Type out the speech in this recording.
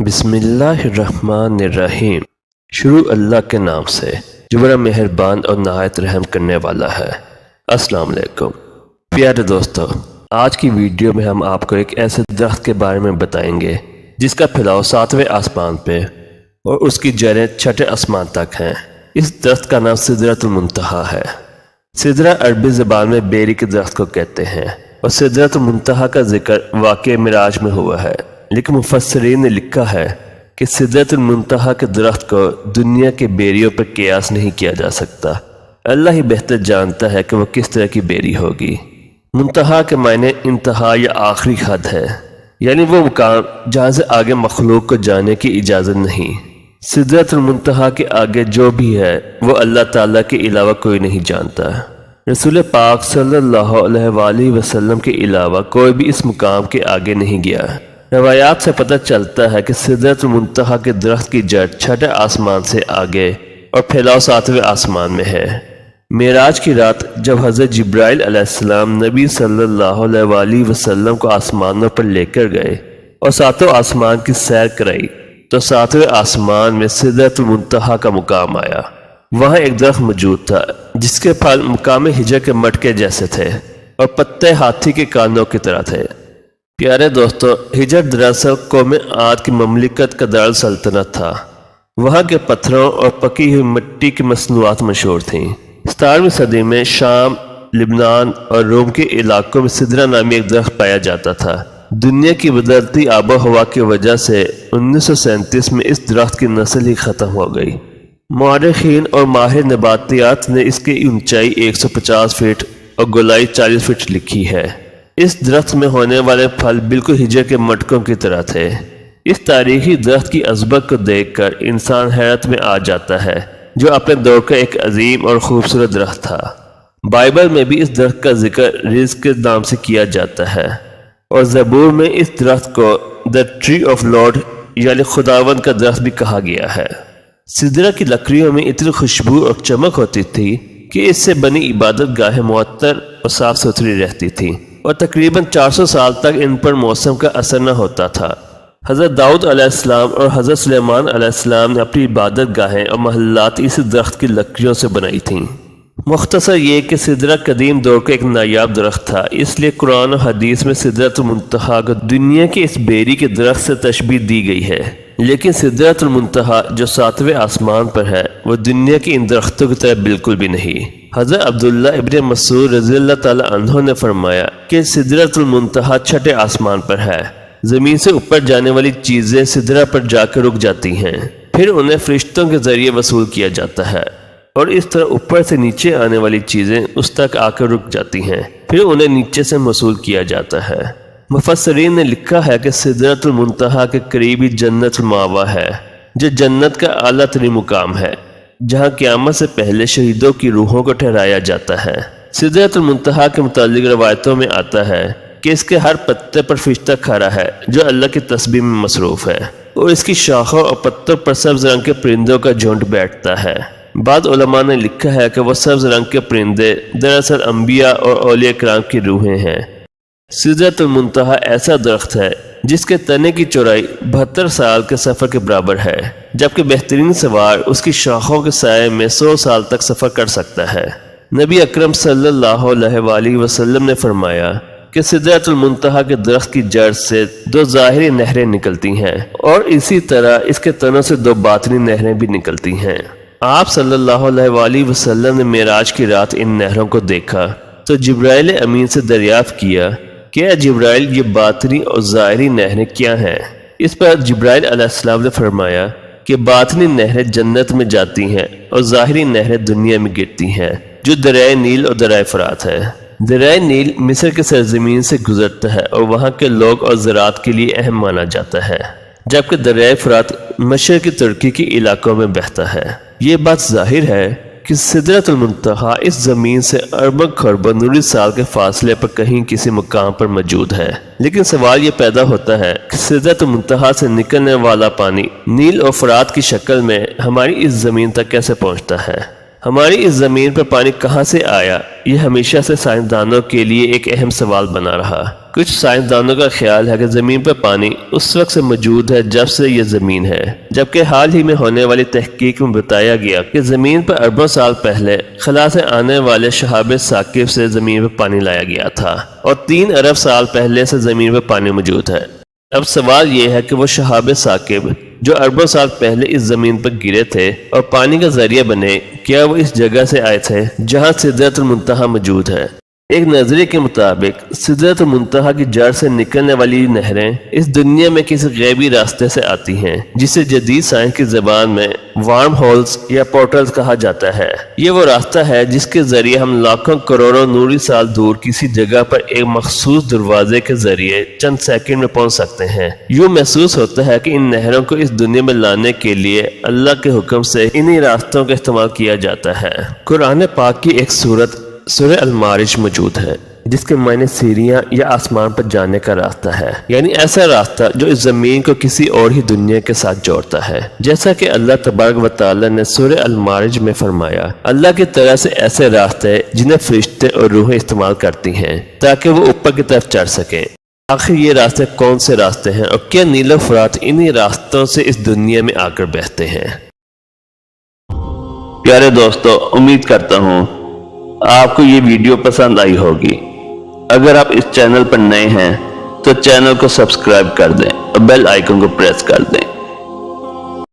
بسم اللہ الرحمن الرحیم۔ شروع اللہ کے نام سے جو بڑا مہربان اور نہایت رحم کرنے والا ہے۔ السلام علیکم پیارے دوستو، آج کی ویڈیو میں ہم آپ کو ایک ایسے درخت کے بارے میں بتائیں گے جس کا پھیلاؤ 7ویں آسمان پہ اور اس کی جڑیں 6 آسمان تک ہیں۔ اس درخت کا نام سدرۃ المنتہا ہے۔ سدرہ عربی زبان میں بیری کے درخت کو کہتے ہیں اور سدرۃ المنتہا کا ذکر واقعہ معراج میں ہوا ہے، لیکن مفسرین نے لکھا ہے کہ سدرۃ المنتہا کے درخت کو دنیا کے بیریوں پر قیاس نہیں کیا جا سکتا۔ اللہ ہی بہتر جانتا ہے کہ وہ کس طرح کی بیری ہوگی۔ منتہا کے معنی انتہا یا آخری حد ہے، یعنی وہ مقام جہاں سے آگے مخلوق کو جانے کی اجازت نہیں۔ سدرۃ المنتہا کے آگے جو بھی ہے وہ اللہ تعالیٰ کے علاوہ کوئی نہیں جانتا۔ رسول پاک صلی اللہ علیہ وآلہ وسلم کے علاوہ کوئی بھی اس مقام کے آگے نہیں گیا۔ روایات سے پتہ چلتا ہے کہ سدرۃ المنتہا کے درخت کی جڑ 6 آسمان سے آگے اور پھیلاؤ 7ویں آسمان میں ہے۔ معراج کی رات جب حضرت جبرائیل علیہ السلام نبی صلی اللہ علیہ وآلہ وسلم کو آسمانوں پر لے کر گئے اور 7 آسمان کی سیر کرائی تو 7ویں آسمان میں سدرۃ المنتہا کا مقام آیا۔ وہاں ایک درخت موجود تھا جس کے پھل مقام ہجر کے مٹکے جیسے تھے اور پتے ہاتھی کے کانوں کی طرح تھے۔ پیارے دوستو، ہجر دراصل قوم عاد کی مملکت کا دارالسلطنت تھا۔ وہاں کے پتھروں اور پکی ہوئی مٹی کی مصنوعات مشہور تھیں۔ 17ویں صدی میں شام، لبنان اور روم کے علاقوں میں سدرہ نامی ایک درخت پایا جاتا تھا۔ دنیا کی بدلتی آب و ہوا کی وجہ سے 1937 میں اس درخت کی نسل ہی ختم ہو گئی۔ مورخین اور ماہر نباتیات نے اس کی اونچائی 150 فٹ اور گولائی 40 فٹ لکھی ہے۔ اس درخت میں ہونے والے پھل بالکل ہجر کے مٹکوں کی طرح تھے۔ اس تاریخی درخت کی عظمت کو دیکھ کر انسان حیرت میں آ جاتا ہے، جو اپنے دور کا ایک عظیم اور خوبصورت درخت تھا۔ بائبل میں بھی اس درخت کا ذکر رزق کے نام سے کیا جاتا ہے اور زبور میں اس درخت کو The Tree of Lord یعنی خداوند کا درخت بھی کہا گیا ہے۔ سدرہ کی لکڑیوں میں اتنی خوشبو اور چمک ہوتی تھی کہ اس سے بنی عبادت گاہیں معطر اور صاف ستھری رہتی تھیں اور تقریباً 400 سال تک ان پر موسم کا اثر نہ ہوتا تھا۔ حضرت داؤد علیہ السلام اور حضرت سلیمان علیہ السلام نے اپنی عبادت گاہیں اور محلات اس درخت کی لکڑیوں سے بنائی تھیں۔ مختصر یہ کہ سدرہ قدیم دور کا ایک نایاب درخت تھا، اس لیے قرآن و حدیث میں سدرۃ المنتہا کو دنیا کے اس بیری کے درخت سے تشبیہ دی گئی ہے، لیکن سدرۃ المنتہا جو 7ویں آسمان پر ہے وہ دنیا کے ان درختوں کی طرح بالکل بھی نہیں۔ حضرت عبداللہ ابن مسعود رضی اللہ تعالی عنہ نے فرمایا کہ سدرۃ المنتہا 6 آسمان پر ہے۔ زمین سے اوپر جانے والی چیزیں سدرہ پر جا کر رک جاتی ہیں، پھر انہیں فرشتوں کے ذریعے وصول کیا جاتا ہے اور اس طرح اوپر سے نیچے آنے والی چیزیں اس تک آ کر رک جاتی ہیں، پھر انہیں نیچے سے وصول کیا جاتا ہے۔ مفسرین نے لکھا ہے کہ سدرۃ المنتہا کے قریبی جنت المأویٰ ہے، جو جنت کا اعلیٰ ترین مقام ہے، جہاں قیامت سے پہلے شہیدوں کی روحوں کو ٹھہرایا جاتا ہے۔ سدرۃ المنتہا کے متعلق روایتوں میں آتا ہے کہ اس کے ہر پتے پر فرشتہ کھڑا ہے جو اللہ کی تسبیح میں مصروف ہے، اور اس کی شاخوں اور پتوں پر سبز رنگ کے پرندوں کا جھنڈ بیٹھتا ہے۔ بعض علماء نے لکھا ہے کہ وہ سبز رنگ کے پرندے دراصل انبیاء اور اولیاء کرام کی روحیں ہیں۔ سدرۃ المنتہا ایسا درخت ہے جس کے تنے کی چوڑائی 72 سال کے سفر کے برابر ہے، جبکہ بہترین سوار اس کی شاخوں کے سائے میں 100 سال تک سفر کر سکتا ہے۔ نبی اکرم صلی اللہ علیہ وآلہ وسلم نے فرمایا کہ سدرۃ المنتہا کے درخت کی جڑ سے 2 ظاہری نہریں نکلتی ہیں اور اسی طرح اس کے تنوں سے 2 باطنی نہریں بھی نکلتی ہیں۔ آپ صلی اللہ علیہ وآلہ وسلم نے معراج کی رات ان نہروں کو دیکھا تو جبرائیل امین سے دریافت کیا کہ اے جبرائیل، یہ باطنی اور ظاہری نہریں کیا ہیں؟ اس پر جبرائیل علیہ السلام نے فرمایا کہ باطنی نہریں جنت میں جاتی ہیں اور ظاہری نہریں دنیا میں گرتی ہیں، جو دریائے نیل اور دریائے فرات ہے۔ دریائے نیل مصر کے سرزمین سے گزرتا ہے اور وہاں کے لوگ اور زراعت کے لیے اہم مانا جاتا ہے، جبکہ دریائے فرات مشرقی ترکی کے علاقوں میں بہتا ہے۔ یہ بات ظاہر ہے کہ سدرۃ المنتہا اس زمین سے اربوں خربوں نوری سال کے فاصلے پر کہیں کسی مقام پر موجود ہے، لیکن سوال یہ پیدا ہوتا ہے کہ سدرۃ المنتہا سے نکلنے والا پانی نیل اور فرات کی شکل میں ہماری اس زمین تک کیسے پہنچتا ہے؟ ہماری اس زمین پر پانی کہاں سے آیا؟ یہ ہمیشہ سے سائنسدانوں کے لیے ایک اہم سوال بنا رہا۔ کچھ سائنسدانوں کا خیال ہے کہ زمین پر پانی اس وقت سے موجود ہے جب سے یہ زمین ہے، جبکہ حال ہی میں ہونے والی تحقیق میں بتایا گیا کہ زمین پر اربوں سال پہلے خلا سے آنے والے شہاب ثاقب سے زمین پر پانی لایا گیا تھا اور 3 ارب سال پہلے سے زمین پر پانی موجود ہے۔ اب سوال یہ ہے کہ وہ شہاب ثاقب جو اربوں سال پہلے اس زمین پر گرے تھے اور پانی کا ذریعہ بنے، کیا وہ اس جگہ سے آئے تھے جہاں سدرۃ المنتہا موجود ہے؟ ایک نظریے کے مطابق سدرۃ المنتہا کی جڑ سے نکلنے والی نہریں اس دنیا میں کسی غیبی راستے سے آتی ہیں، جسے جدید سائنس کی زبان میں وارم ہولز یا پورٹلز کہا جاتا ہے۔ یہ وہ راستہ ہے جس کے ذریعے ہم لاکھوں کروڑوں نوری سال دور کسی جگہ پر ایک مخصوص دروازے کے ذریعے چند سیکنڈ میں پہنچ سکتے ہیں۔ یوں محسوس ہوتا ہے کہ ان نہروں کو اس دنیا میں لانے کے لیے اللہ کے حکم سے انہی راستوں کا استعمال کیا جاتا ہے۔ قرآن پاک کی ایک سورت سورہ المعارج موجود ہے جس کے معنی سیڑھیاں یا آسمان پر جانے کا راستہ ہے، یعنی ایسا راستہ جو اس زمین کو کسی اور ہی دنیا کے ساتھ جوڑتا ہے، جیسا کہ اللہ تبارک و تعالی نے سورہ المعارج میں فرمایا، اللہ کی طرح سے ایسے راستے جنہیں فرشتے اور روحیں استعمال کرتی ہیں تاکہ وہ اوپر کی طرف چڑھ سکیں۔ آخر یہ راستے کون سے راستے ہیں اور کیا نیل و فرات انہی راستوں سے اس دنیا میں آ کر بہتے ہیں؟ پیارے دوستو، امید کرتا ہوں آپ کو یہ ویڈیو پسند آئی ہوگی۔ اگر آپ اس چینل پر نئے ہیں تو چینل کو سبسکرائب کر دیں اور بیل آئیکن کو پریس کر دیں۔